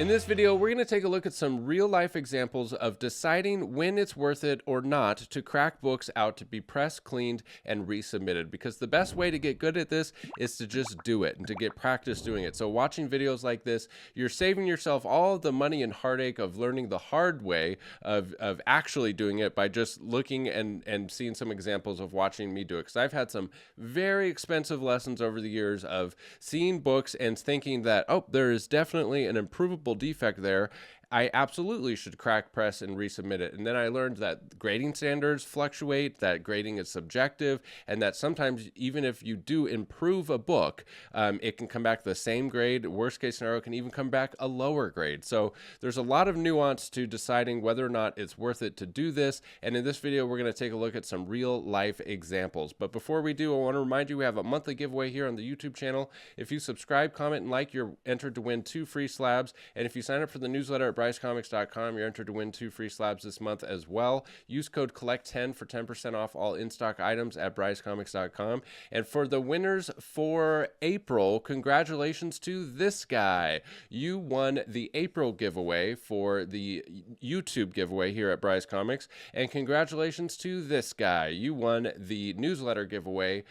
In this video, we're going to take a look at some real-life examples of deciding when it's worth it or not to crack books out to be pressed, cleaned, and resubmitted, because the best way to get good at this is to just do it and to get practice doing it. So watching videos like this, you're saving yourself all of the money and heartache of learning the hard way of actually doing it by just looking and seeing some examples of watching me do it. Because I've had some very expensive lessons over the years of seeing books and thinking that, oh, there is definitely an improvable defect there. I absolutely should crack, press, and resubmit it. And then I learned that grading standards fluctuate, that grading is subjective, and that sometimes even if you do improve a book, it can come back the same grade. Worst case scenario, can even come back a lower grade. So there's a lot of nuance to deciding whether or not it's worth it to do this. And in this video, we're going to take a look at some real life examples. But before we do, I want to remind you we have a monthly giveaway here on the YouTube channel. If you subscribe, comment, and like, you're entered to win 2 free slabs. And if you sign up for the newsletter at BryceComics.com, you're entered to win 2 free slabs this month as well. Use code COLLECT10 for 10% off all in-stock items at BryceComics.com. And for the winners for April, congratulations to this guy. You won the April giveaway for the YouTube giveaway here at Bryce Comics. And congratulations to this guy. You won the newsletter giveaway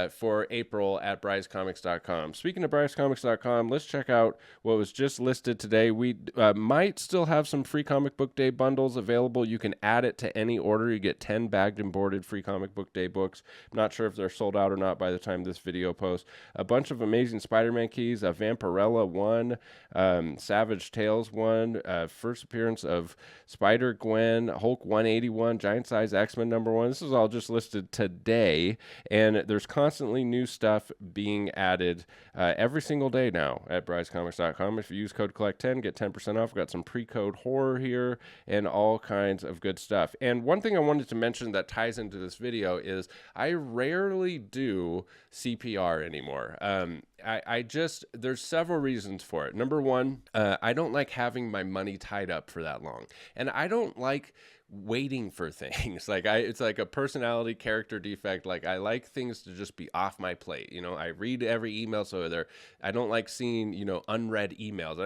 for April at BryceComics.com. Speaking of BryceComics.com, let's check out what was just listed today. We might still have some free comic book day bundles available. You can add it to any order. You get 10 bagged and boarded free comic book day books. I'm not sure if they're sold out or not by the time this video posts. A bunch of amazing Spider-Man keys, a Vampirella 1, Savage Tales 1, first appearance of Spider-Gwen, Hulk 181, Giant Size X-Men #1. This is all just listed today, and there's constantly new stuff being added every single day now at BryceComics.com. If you use code COLLECT10, get 10% off. We've got some pre-code horror here and all kinds of good stuff. And one thing I wanted to mention that ties into this video is I rarely do CPR anymore. There's several reasons for it. Number one, I don't like having my money tied up for that long. And I don't like waiting for things. It's like a personality character defect. Like, I like things to just be off my plate. You know, I read every email, so I don't like seeing, unread emails.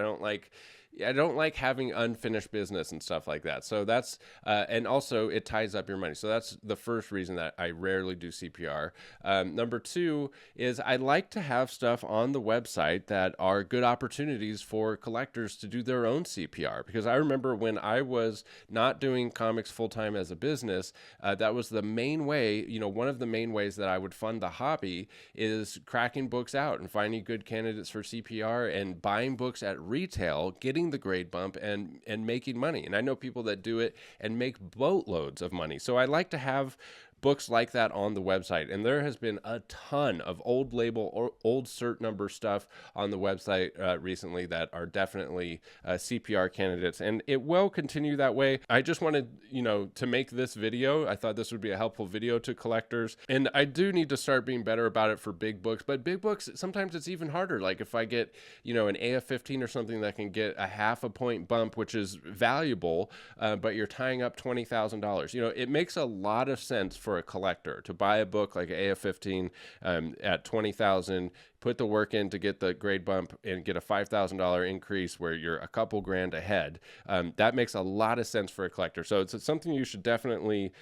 I don't like having unfinished business and stuff like that. So that's, and also it ties up your money. So that's the first reason that I rarely do CPR. Number two is I like to have stuff on the website that are good opportunities for collectors to do their own CPR. Because I remember when I was not doing comics full-time as a business, that was the main way, one of the main ways that I would fund the hobby is cracking books out and finding good candidates for CPR and buying books at retail, getting the grade bump and making money. And I know people that do it and make boatloads of money. So I like to have books like that on the website, and there has been a ton of old label or old cert number stuff on the website recently that are definitely CPR candidates, and it will continue that way. I just wanted to make this video. I thought this would be a helpful video to collectors, and I do need to start being better about it for big books. But big books, sometimes it's even harder. Like if I get an AF-15 or something that can get a half a point bump, which is valuable, but you're tying up $20,000. It makes a lot of sense for a collector to buy a book like AF-15 at $20,000, put the work in to get the grade bump and get a $5,000 increase where you're a couple grand ahead. That makes a lot of sense for a collector. So it's something you should definitely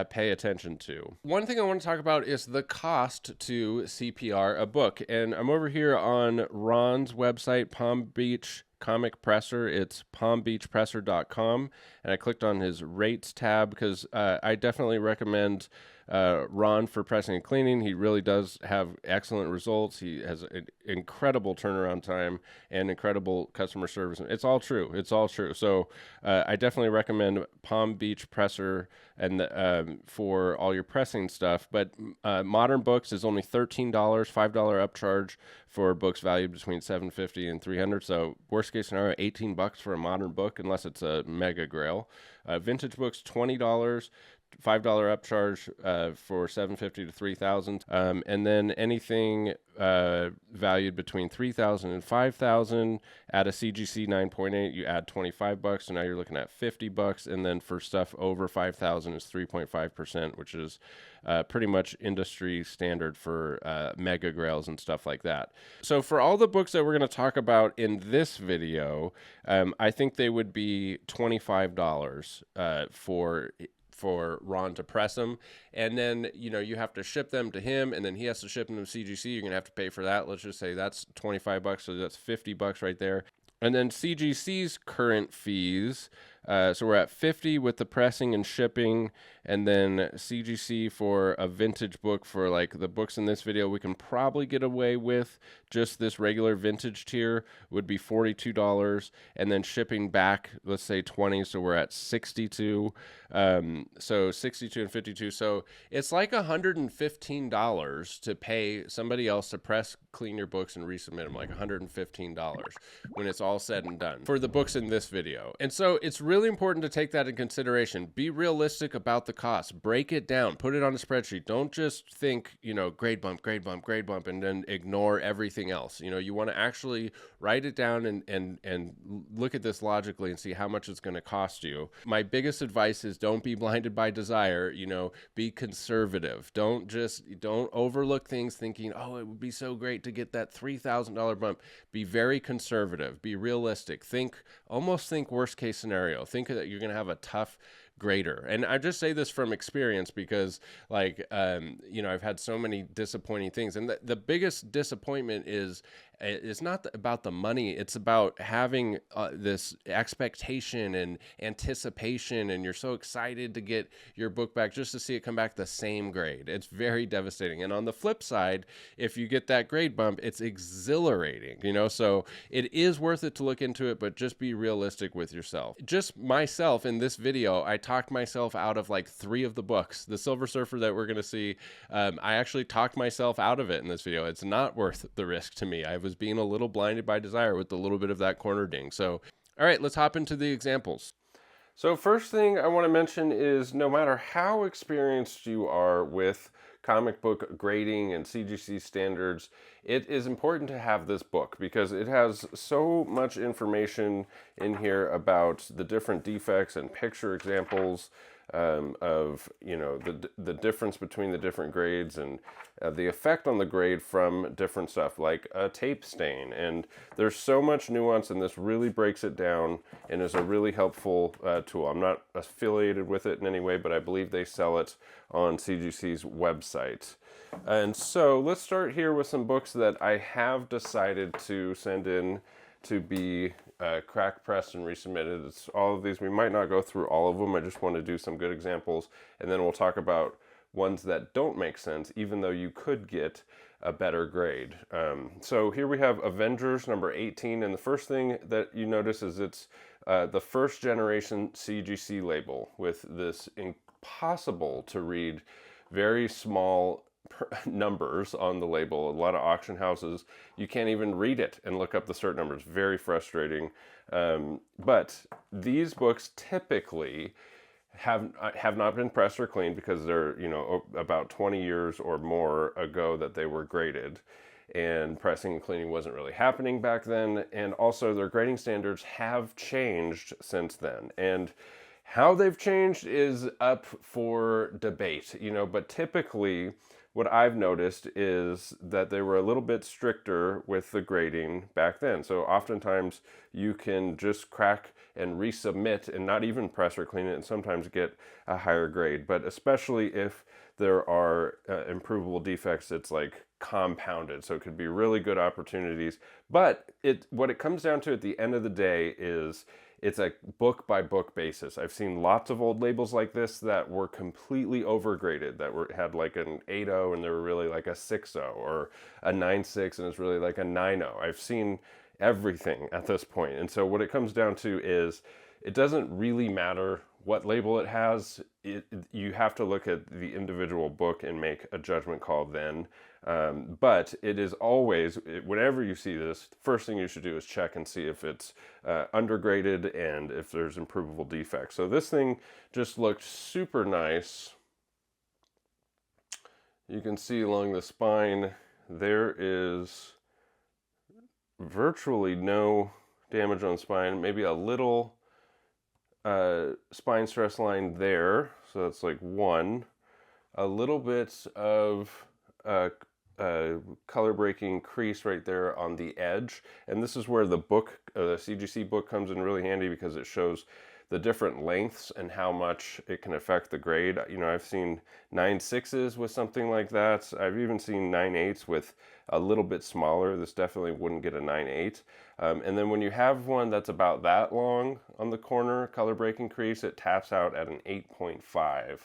pay attention to. One thing I want to talk about is the cost to CPR a book. And I'm over here on Ron's website, Palm Beach Comic Presser. It's palmbeachpresser.com, and I clicked on his rates tab because I definitely recommend Ron for pressing and cleaning. He really does have excellent results. He has an incredible turnaround time and incredible customer service. It's all true. It's all true. So I definitely recommend Palm Beach Presser and for all your pressing stuff. But modern books is only $13, $5 upcharge for books valued between $750 and $300. So worst case scenario, $18 for a modern book, unless it's a mega grail. Vintage books, $20. $5 upcharge for 750 to 3,000, and then anything valued between 3,000 and 5,000 at a CGC 9.8, you add $25, so now you're looking at $50, and then for stuff over 5,000 is 3.5%, which is pretty much industry standard for mega grails and stuff like that. So for all the books that we're going to talk about in this video, I think they would be $25 for Ron to press them, and then you have to ship them to him, and then he has to ship them to CGC. You're gonna have to pay for that. Let's just say that's $25, so that's $50 right there. And then CGC's current fees, so we're at $50 with the pressing and shipping, and then CGC for a vintage book, for like the books in this video, we can probably get away with just this regular vintage tier would be $42, and then shipping back, let's say 20, so we're at 62. So 62 and 52, so it's like $115 to pay somebody else to press, clean your books, and resubmit them, like $115 when it's all said and done for the books in this video. And so it's really important to take that in consideration. Be realistic about the cost. Break it down. Put it on a spreadsheet. Don't just think, grade bump, grade bump, grade bump, and then ignore everything else. You want to actually write it down and look at this logically and see how much it's going to cost you. My biggest advice is don't be blinded by desire. Be conservative. Don't overlook things thinking, oh, it would be so great to get that $3,000 bump. Be very conservative. Be realistic. Almost think worst case scenario. Think that you're going to have a tough grader. And I just say this from experience because I've had so many disappointing things. And the biggest disappointment is it's not about the money. It's about having this expectation and anticipation, and you're so excited to get your book back just to see it come back the same grade. It's very devastating. And on the flip side, if you get that grade bump, it's exhilarating, so it is worth it to look into it, but just be realistic with yourself. Just myself in this video, I talked myself out of like 3 of the books. The Silver Surfer that we're going to see, I actually talked myself out of it in this video. It's not worth the risk to me. I was being a little blinded by desire with a little bit of that corner ding. So, all right, let's hop into the examples. So first thing I want to mention is no matter how experienced you are with comic book grading and CGC standards, it is important to have this book because it has so much information in here about the different defects and picture examples of the difference between the different grades and the effect on the grade from different stuff like a tape stain. And there's so much nuance, and this really breaks it down and is a really helpful tool. I'm not affiliated with it in any way, but I believe they sell it on CGC's website. And so let's start here with some books that I have decided to send in to be crack pressed and resubmitted. It's all of these. We might not go through all of them. I just want to do some good examples, and then we'll talk about ones that don't make sense, even though you could get a better grade. So here we have Avengers number 18, and the first thing that you notice is it's the first generation CGC label with this impossible to read, very small numbers on the label. A lot of auction houses, you can't even read it and look up the cert numbers. Very frustrating. But these books typically have not been pressed or cleaned because they're about 20 years or more ago that they were graded, and pressing and cleaning wasn't really happening back then. And also their grading standards have changed since then, and how they've changed is up for debate, but typically what I've noticed is that they were a little bit stricter with the grading back then. So oftentimes you can just crack and resubmit and not even press or clean it, and sometimes get a higher grade. But especially if there are improvable defects, it's like compounded. So it could be really good opportunities. But what it comes down to at the end of the day is it's a book by book basis. I've seen lots of old labels like this that were completely overgraded, that had like an 8.0 and they were really like a 6.0, or a 9.6 and it's really like a 9.0. I've seen everything at this point. And so what it comes down to is it doesn't really matter what label it has, you have to look at the individual book and make a judgment call then. But it is always, whenever you see this, the first thing you should do is check and see if it's undergraded and if there's improvable defects. So this thing just looked super nice. You can see along the spine there is virtually no damage on the spine, maybe a little spine stress line there, so that's like one. A little bit of color breaking crease right there on the edge, and this is where the book, the CGC book, comes in really handy because it shows the different lengths and how much it can affect the grade. You know, I've seen 9.6s with something like that. I've even seen 9.8s with a little bit smaller. This definitely wouldn't get a 9.8. And then when you have one that's about that long on the corner, color breaking crease, it taps out at an 8.5.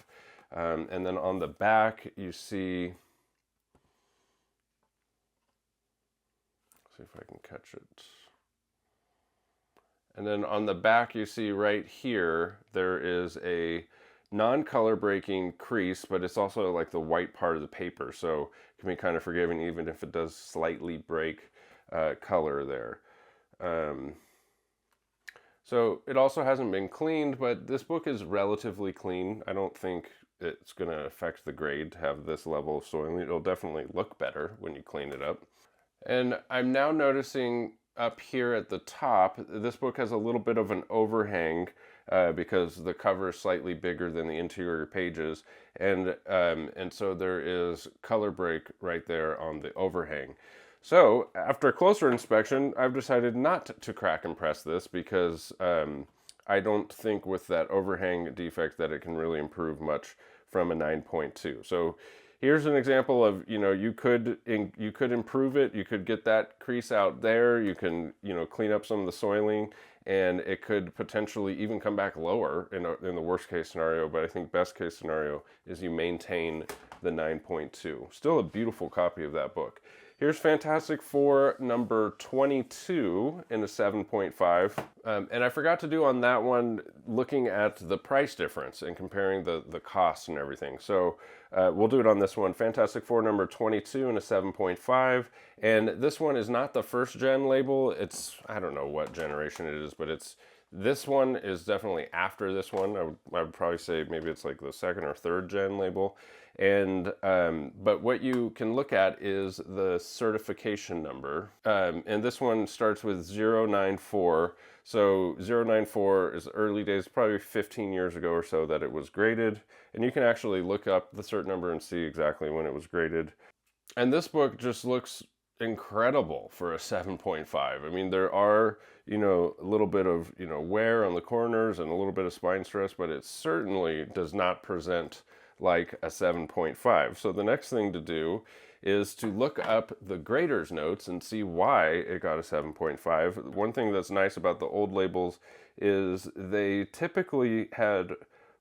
And then on the back, you see, see if I can catch it. And then on the back, you see right here, there is a non-color breaking crease, but it's also like the white part of the paper. So it can be kind of forgiving even if it does slightly break color there. So it also hasn't been cleaned, but this book is relatively clean. I don't think it's going to affect the grade to have this level of soiling. It'll definitely look better when you clean it up. And I'm now noticing up here at the top, this book has a little bit of an overhang because the cover is slightly bigger than the interior pages, and so there is color break right there on the overhang. So after a closer inspection, I've decided not to crack and press this because I don't think with that overhang defect that it can really improve much from a 9.2. So here's an example of, you know, you could improve it. You could get that crease out there. You can, you know, clean up some of the soiling, and it could potentially even come back lower in the worst case scenario. But I think best case scenario is you maintain the 9.2. Still a beautiful copy of that book. Here's Fantastic Four number 22 in a 7.5. And I forgot to do on that one, looking at the price difference and comparing the costs and everything. So we'll do it on this one. Fantastic Four number 22 in a 7.5. And this one is not the first gen label. It's, I don't know what generation it is, but this one is definitely after this one. I would probably say maybe it's like the second or third gen label. And but what you can look at is the certification number, and this one starts with 094. So 094 is early days, probably 15 years ago or so that it was graded, and you can actually look up the cert number and see exactly when it was graded. And this book just looks incredible for a 7.5. I mean, there are, you know, a little bit of, you know, wear on the corners and a little bit of spine stress, but it certainly does not present like a 7.5. So the next thing to do is to look up the grader's notes and see why it got a 7.5. One thing that's nice about the old labels is they typically had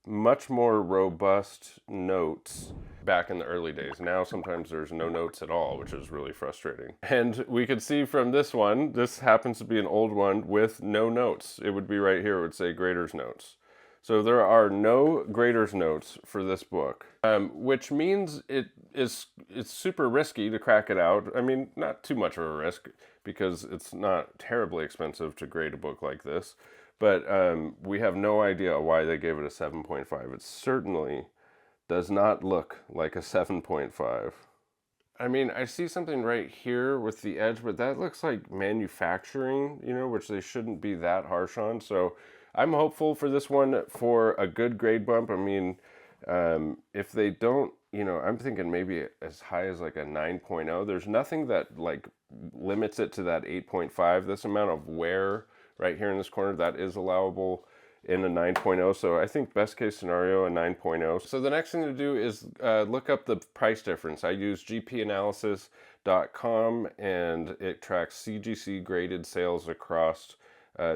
much more robust notes back in the early days. Now sometimes there's no notes at all, which is really frustrating. And we could see from this one, this happens to be an old one with no notes. It would be right here, it would say grader's notes. So there are no grader's notes for this book, which means it's super risky to crack it out. I mean, not too much of a risk because it's not terribly expensive to grade a book like this, but we have no idea why they gave it a 7.5. It certainly does not look like a 7.5. I mean, I see something right here with the edge, but that looks like manufacturing, you know, which they shouldn't be that harsh on. So I'm hopeful for this one for a good grade bump. I mean, if they don't, you know, I'm thinking maybe as high as like a 9.0. There's nothing that like limits it to that 8.5. This amount of wear right here in this corner, that is allowable in a 9.0. So I think best case scenario, a 9.0. So the next thing to do is look up the price difference. I use gpanalysis.com and it tracks CGC graded sales across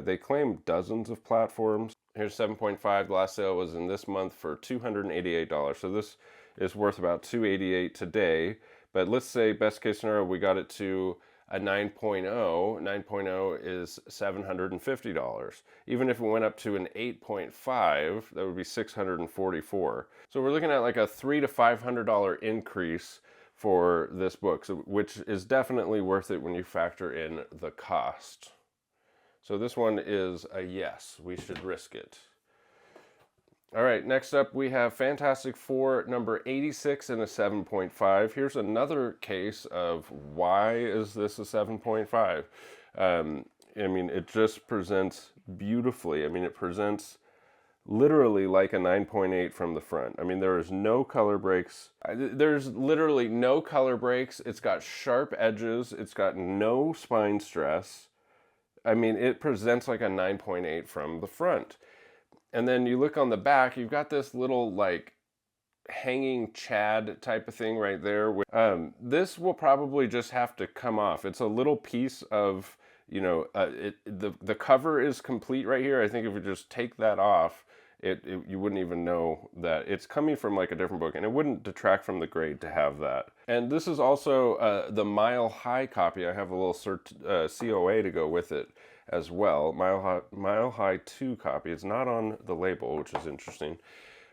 they claim dozens of platforms. Here's 7.5. The last sale was in this month for $288. So this is worth about $288 today. But let's say best case scenario, we got it to a 9.0. 9.0 is $750. Even if it went up to an 8.5, that would be $644. So we're looking at like a $300 to $500 increase for this book, which is definitely worth it when you factor in the cost. So this one is a yes, we should risk it. All right, next up we have Fantastic Four number 86 and a 7.5. Here's another case of why is this a 7.5? I mean, it just presents beautifully. I mean, it presents literally like a 9.8 from the front. I mean, there is no color breaks. There's literally no color breaks. It's got sharp edges. It's got no spine stress. I mean, it presents like a 9.8 from the front. And then you look on the back, you've got this little like hanging Chad type of thing right there. This will probably just have to come off. It's a little piece of, you know, the cover is complete right here. I think if you just take that off, you wouldn't even know that it's coming from like a different book, and it wouldn't detract from the grade to have that. And this is also the Mile High copy. I have a little COA to go with it as well. Mile High 2 copy. It's not on the label, which is interesting.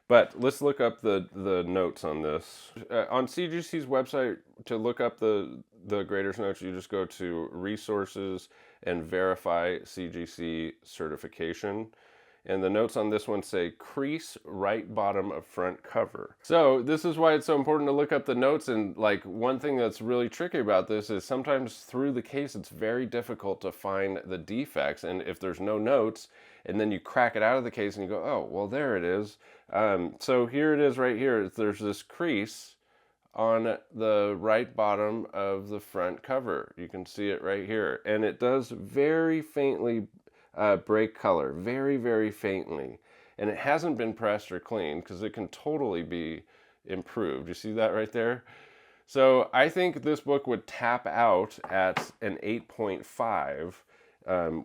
But let's look up the notes on this. On CGC's website, to look up the grader's notes, you just go to Resources and Verify CGC Certification. And the notes on this one say crease right bottom of front cover. So this is why it's so important to look up the notes. And like one thing that's really tricky about this is sometimes through the case it's very difficult to find the defects. And if there's no notes and then you crack it out of the case and you go, oh, well, there it is. So here it is right here. There's this crease on the right bottom of the front cover. You can see it right here. And it does very faintly break color, very, very faintly. And it hasn't been pressed or cleaned because it can totally be improved. You see that right there? So I think this book would tap out at an 8.5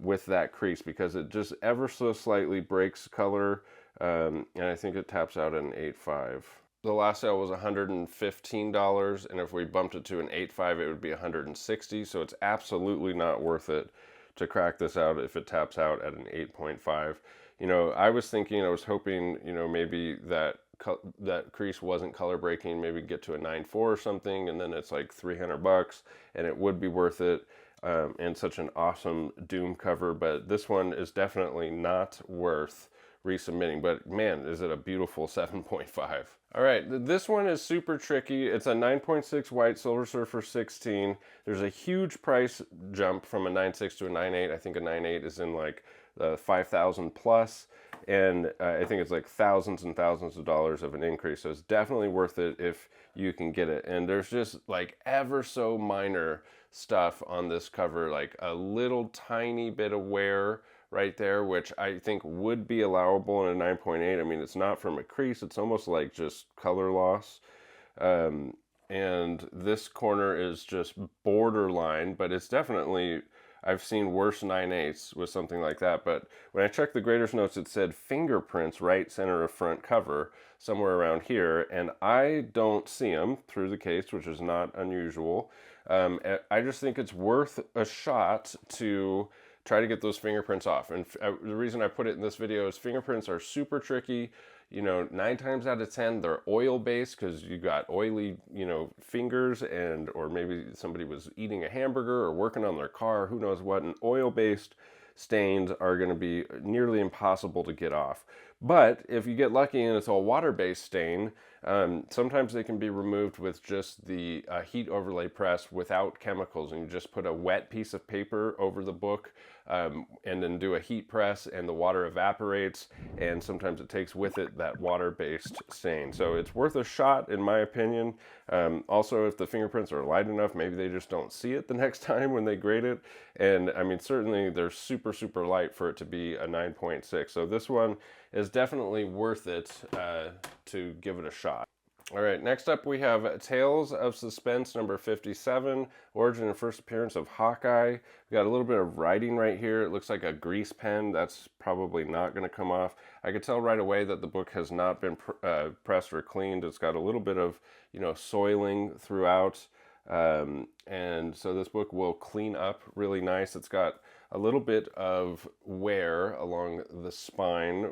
with that crease because it just ever so slightly breaks color. And I think it taps out at an 8.5. The last sale was $115, and if we bumped it to an 8.5, it would be $160. So it's absolutely not worth it to crack this out if it taps out at an 8.5. You know, I was hoping, you know, maybe that crease wasn't color breaking, maybe get to a 9.4 or something, and then it's like $300 and it would be worth it. And such an awesome Doom cover, but this one is definitely not worth resubmitting. But man, is it a beautiful 7.5. All right, this one is super tricky. It's a 9.6 white Silver Surfer 16. There's a huge price jump from a 9.6 to a 9.8. I think a 9.8 is in like 5,000 plus, and I think it's like thousands and thousands of dollars of an increase. So it's definitely worth it if you can get it. And there's just like ever so minor stuff on this cover, like a little tiny bit of wear right there, which I think would be allowable in a 9.8. I mean, it's not from a crease. It's almost like just color loss. And this corner is just borderline, but it's definitely, I've seen worse 9.8s with something like that. But when I checked the grader's notes, it said fingerprints right center of front cover, somewhere around here. And I don't see them through the case, which is not unusual. I just think it's worth a shot to try to get those fingerprints off. And the reason I put it in this video is fingerprints are super tricky. You know, 9 times out of 10, they're oil-based because you got oily, you know, fingers, and or maybe somebody was eating a hamburger or working on their car, who knows what. And oil-based stains are going to be nearly impossible to get off. But if you get lucky and it's a water-based stain, sometimes they can be removed with just the heat overlay press without chemicals, and you just put a wet piece of paper over the book and then do a heat press, and the water evaporates, and sometimes it takes with it that water-based stain. So it's worth a shot, in my opinion. Also, if the fingerprints are light enough, maybe they just don't see it the next time when they grade it. And I mean, certainly they're super, super light for it to be a 9.6. So this one is definitely worth it to give it a shot. All right, next up we have Tales of Suspense number 57, origin and first appearance of Hawkeye. We got a little bit of writing right here. It looks like a grease pen. That's probably not going to come off. I could tell right away that the book has not been pressed or cleaned. It's got a little bit of, you know, soiling throughout. And so this book will clean up really nice. It's got a little bit of wear along the spine,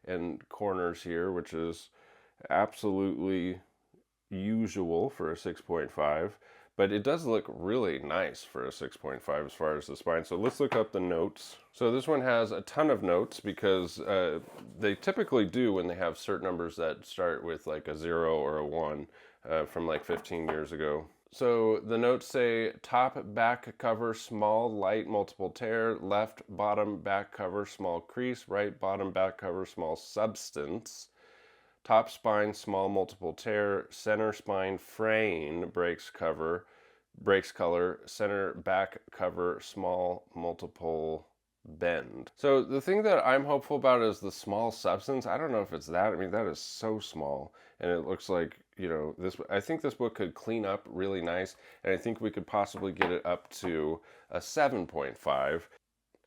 and corners here, which is absolutely usual for a 6.5, but it does look really nice for a 6.5 as far as the spine. So let's look up the notes. So this one has a ton of notes because they typically do when they have cert numbers that start with like a 0 or a 1 from like 15 years ago. So the notes say top back cover, small light multiple tear, left bottom back cover, small crease, right bottom back cover, small substance, top spine, small multiple tear, center spine fraying, breaks color, center back cover, small multiple bend. So the thing that I'm hopeful about is the small substance. I don't know if it's that. I mean, that is so small, and it looks like, you know, this. I think this book could clean up really nice, and I think we could possibly get it up to a 7.5.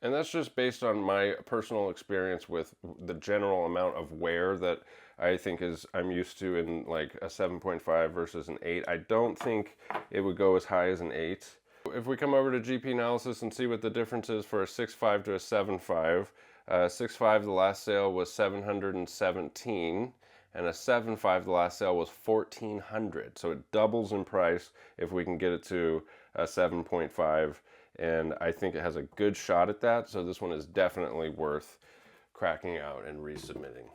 And that's just based on my personal experience with the general amount of wear that I think I'm used to in like a 7.5 versus an 8. I don't think it would go as high as an 8. If we come over to GP analysis and see what the difference is for a 6.5 to a 7.5, 6.5 the last sale was $717, and a 7.5 the last sale was $1,400. So it doubles in price if we can get it to a 7.5. And I think it has a good shot at that, so this one is definitely worth cracking out and resubmitting.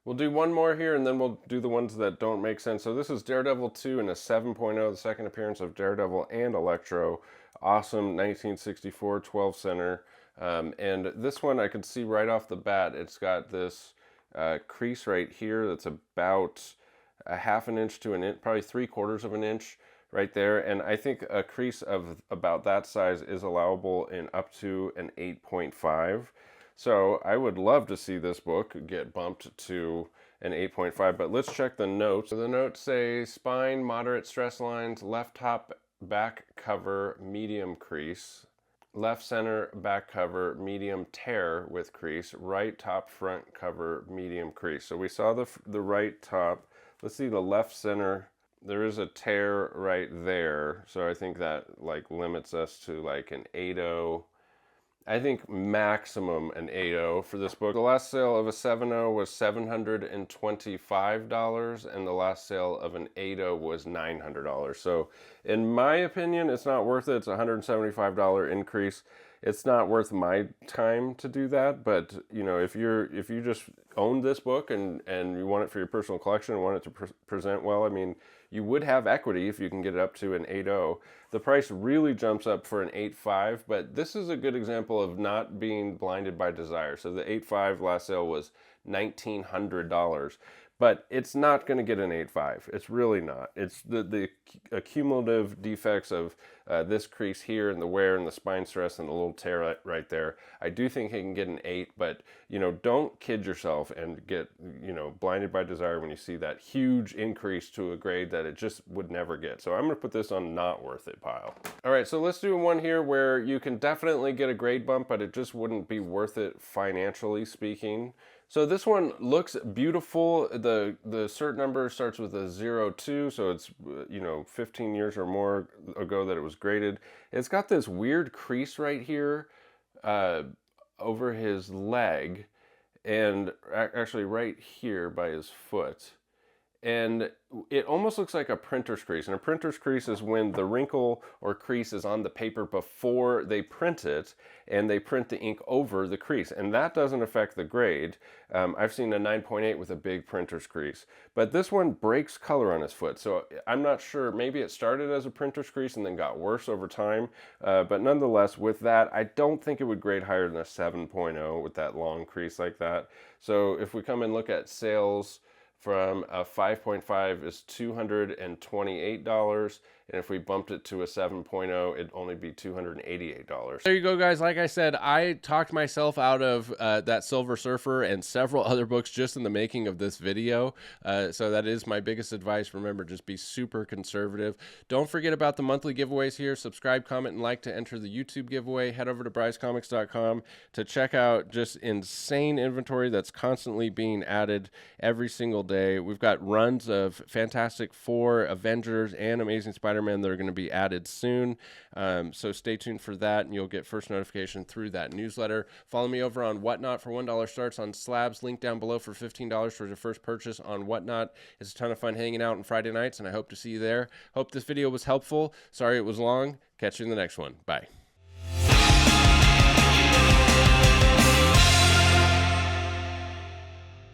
We'll do one more here, and then we'll do the ones that don't make sense. So this is Daredevil 2 in a 7.0, the second appearance of Daredevil and Electro. Awesome 1964 12 center. And this one I could see right off the bat, it's got this crease right here that's about a half an inch to an inch, probably 3/4 of an inch right there. And I think a crease of about that size is allowable in up to an 8.5. So I would love to see this book get bumped to an 8.5, but let's check the notes. So the notes say spine, moderate stress lines, left top back cover, medium crease, left center back cover, medium tear with crease, right top front cover, medium crease. So we saw the right top. Let's see the left center. There is a tear right there, so I think that like limits us to like an 8.0. I think maximum an 8.0 for this book. The last sale of a 7.0 was $725, and the last sale of an 8.0 was $900. So in my opinion, it's not worth it. It's a $175 increase. It's not worth my time to do that, but you know, if you just own this book and you want it for your personal collection and want it to present well, I mean, you would have equity if you can get it up to an 8.0. The price really jumps up for an 8.5, but this is a good example of not being blinded by desire. So the 8.5 last sale was $1,900. But it's not going to get an 8.5. It's really not. It's the cumulative defects of this crease here and the wear and the spine stress and the little tear right there. I do think it can get an 8, but you know, don't kid yourself and get, you know, blinded by desire when you see that huge increase to a grade that it just would never get. So I'm going to put this on not worth it pile. All right, so let's do one here where you can definitely get a grade bump, but it just wouldn't be worth it financially speaking. So this one looks beautiful. The cert number starts with a 02, so it's, you know, 15 years or more ago that it was graded. It's got this weird crease right here over his leg, and actually right here by his foot. And it almost looks like a printer's crease. And a printer's crease is when the wrinkle or crease is on the paper before they print it, and they print the ink over the crease. And that doesn't affect the grade. I've seen a 9.8 with a big printer's crease. But this one breaks color on his foot. So I'm not sure. Maybe it started as a printer's crease and then got worse over time. But nonetheless, with that, I don't think it would grade higher than a 7.0 with that long crease like that. So if we come and look at sales from a 5.5 is $228, and if we bumped it to a 7.0, it'd only be $288. There you go, guys. Like I said, I talked myself out of that Silver Surfer and several other books just in the making of this video. So that is my biggest advice. Remember, just be super conservative. Don't forget about the monthly giveaways here. Subscribe, comment, and like to enter the YouTube giveaway. Head over to brycecomics.com to check out just insane inventory that's constantly being added every single day. We've got runs of Fantastic Four, Avengers, and Amazing Spider-Man Spider-Man that are going to be added soon. So stay tuned for that, and you'll get first notification through that newsletter. Follow me over on Whatnot for $1 starts on slabs. Link down below for $15 for your first purchase on Whatnot. It's a ton of fun hanging out on Friday nights, and I hope to see you there. Hope this video was helpful. Sorry it was long. Catch you in the next one. Bye.